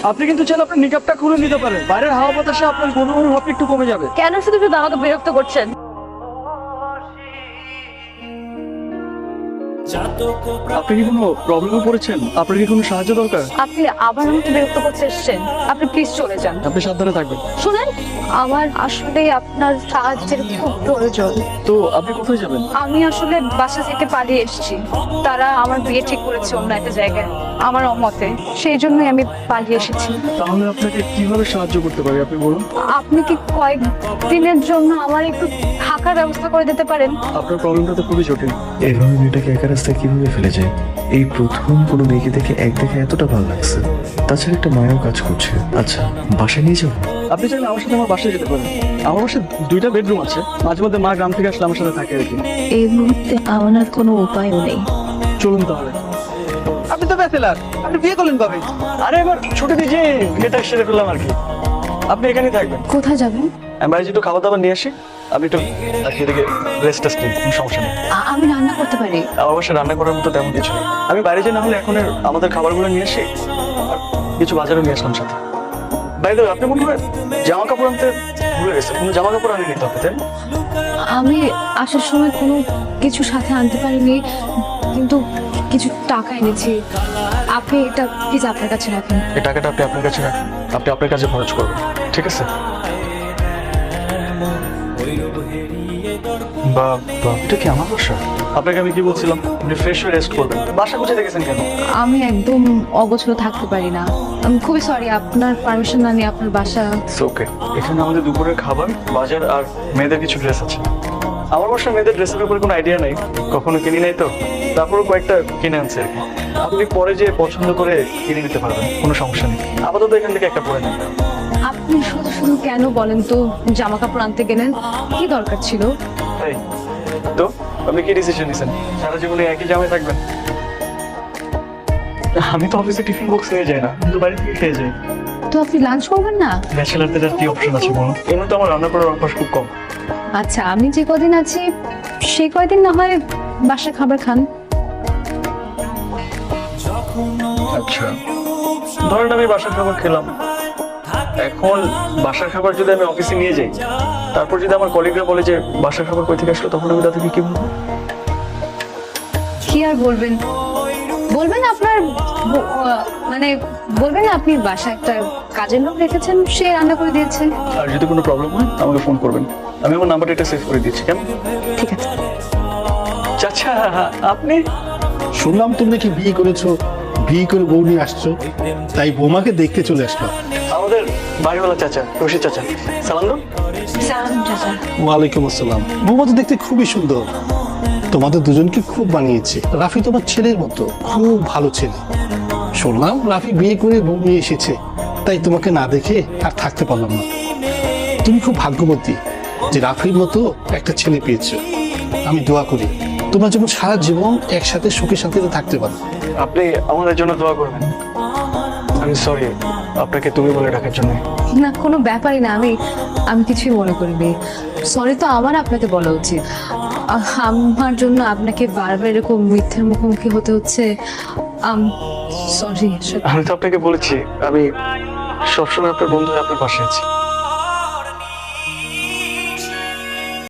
আপনি কিন্তু চাইলে আপনার নিকাবটা খুলে নিতে পারেন, বাইরের হাওয়া বাতাসে আপনার গণগণ ভাব একটু কমে যাবে। কেন শুধু শুধু আমাকে বিরক্ত করছেন? আপনি কি কোনো প্রবলেমে পড়েছেন? আপনার কি কোনো সাহায্য দরকার? আপনি আবার আমাকে বিরক্ত করতে এসেছেন। আপনি প্লিজ চলে যান। আপনি সাবধানে থাকবেন। শুনেন, আমার আসলে আপনার সাহায্যের খুব প্রয়োজন। তো আপনি কোথায় যাবেন? আমি আসলে বাসা থেকে পালিয়ে এসেছি। তারা আমার বিয়ে ঠিক করেছে অন্য একটা জায়গায়, আমার মতে। সেই জন্যই আমি পালিয়ে এসেছি। তাহলে আপনাকে কিভাবে সাহায্য করতে পারি আপনি বলুন। আপনি কি কয়েক দিনের জন্য আমার একটু থাকার ব্যবস্থা করে দিতে পারেন? আপনার প্রবলেমটা তো খুবই জটিল। এভাবে মেয়েটাকে একা রাস্তায় কিভাবে ফেলে যায়? এই প্রথম কোনো মেয়েকে দেখে এক দেখে এতটা ভালো লাগছে। তাছাড়া একটা মায়াও কাজ করছে। আচ্ছা, বাসায় নিয়ে যাবো? আপনি চাইলে আমার সাথে আমার বাসায় যেতে পারেন। আমার বাসায় 2টা বেডরুম আছে, মাঝে মধ্যে মা গ্রাম থেকে আসলে আমার সাথে থাকে আর কি। এই মুহূর্তে আমার আর কোনো উপায়ও নেই। চলুন তাহলে। আপনি তো ব্যাচেলার, আপনি বিয়ে করলেন কবে? আরে এবার ছুটি দিয়ে যে বিয়েটা সেরে ফেললাম আর কি। আপনি এখানেই থাকবেন। কোথায় যাবেন? আমি বাইরে একটু খাবার দাবার নিয়ে আসি, আপনি একটু এদিকে রেস্ট টেস্ট নিন, কোনো সমস্যা নেই। আমি রান্না করতে পারি। আমার বাসায় রান্না করার মতো তেমন কিছু নেই। আমি বাইরে যাই, না হলে এখন আমাদের খাবারগুলো নিয়ে আসি, আর কিছু বাজারও নিয়ে আসলাম সাথে। বাইরে আপনি মনে হয় জামা কাপড় আনতে ভুলে গেছেন, কোনো জামা কাপড় আনি নিতে হবে, তাই না? আমি আসার সময় কোনো কিছু সাথে আনতে পারিনি, কিন্তু কিছু টাকা এনেছি। আপনি এটা প্লিজ আপনার কাছে রাখেন। এই টাকাটা আপনি আপনার কাছে রাখেন, আপনি আপনার কাছে খরচ করবেন, ঠিক আছে? বা এটা কি আমার বাসা? আপনাকে আমি কি বলছিলাম, আপনি ফ্রেশ হয়ে রেস্ট করবেন। বাসা কোথায় দেখেছেন কেন? আমি একদম অগোছলো থাকতে পারি না। আমি খুবই সরি, আপনার পারমিশন না নিয়ে আপনার বাসা। ওকে, এখানে আমাদের দুপুরের খাবার, বাজার আর মেয়েদের কিছু ড্রেস আছে। আমার বাসায় মেয়েদের ড্রেসের ব্যাপারে কোনো আইডিয়া নাই, কখনো কিনি নাই তো, তারপরও কয়েকটা কিনে আনছে আর কি। আপনি পরে যে পছন্দ করে কিনে নিতে পারবেন, কোনো সমস্যা নেই। আপাতত এখান থেকে একটা পরে নেন। আপনি শুধু শুধু কেন বলেন তো জামা কাপড় আনতে গেলেন? কি দরকার ছিল? তাই তো আপনি কি ডিসিশন নিছেন? সারা জীবনে একই জামায় থাকবেন? আমি তো অফিসে টিফিন বক্স নিয়ে যাই না, কিন্তু বাড়ি থেকে খেয়ে যাই। তো আপনি লাঞ্চ করবেন না? ব্যাচেলারদের আর কি অপশন আছে বলুন? এমনি তো আমার রান্না করার অভ্যাস খুব কম। আচ্ছা, আমি যে কদিন আছি সেই কয়দিন না হয় বাসার খাবার খান। আচ্ছা, ধরেন আমি বাসার খাবার খেলাম। এখন বাসার খাবার যদি আমি অফিসে নিয়ে যাই, তারপর যদি আমার কলিগরা বলে যে বাসার খাবার কই থেকে আসলো, তখন আমি তাদেরকে কি বলবো? কি আর বলবেন? বলবেন আপনার মানে বলবেন না আপনি বাসায় একটা কাজের লোক রেখেছেন, সে রান্না করে দিয়েছে। আর যদি কোনো প্রবলেম হয় আমাকে ফোন করবেন, আমি আমার নাম্বারটা এটা সেভ করে দিচ্ছি। কেমন? ঠিক আছে। চাচা আপনি? শুনলাম তুমি নাকি বিয়ে করেছো, বিয়ে করে বউ নিয়ে আসছো, তাই বৌমাকে দেখতে চলে আসলাম। আমাদের বাড়িওয়ালা চাচা, রশিদ চাচা। সালাম দাও। সালাম চাচা। ওয়ালাইকুম আসসালাম। বৌমা তো দেখতে খুবই সুন্দর, তোমাদের দুজনকে খুব মানিয়েছে। রাফি তোমার ছেলের মতো, খুব ভালো ছেলে। শুনলাম রাফি বিয়ে করে বউ নিয়ে এসেছে, তাই তোমাকে না দেখে আর থাকতে পারলাম না। তুমি খুব ভাগ্যবতী যে রাফির মতো একটা ছেলে পেয়েছো। আমি দোয়া করি তোমরা যেমন সারা জীবন একসাথে সুখে শান্তিতে থাকতে পারো। আপনি আমাদের জন্য দোয়া করবেন। আমি সরি আপনাকে তুমি বলে ডাকার জন্য। না, কোনো ব্যাপারই না। আমি কিছুই মনে করিনি। সরি তো আমার আপনাকে বলা উচিত। আমার জন্য আপনাকে বারবার এরকম মিথ্যের মুখোমুখি হতে হচ্ছে। সরি। আমি তো আপনাকে বলেছি আমি সবসময় আপনার বন্ধু হয়ে আপনার পাশে আছি।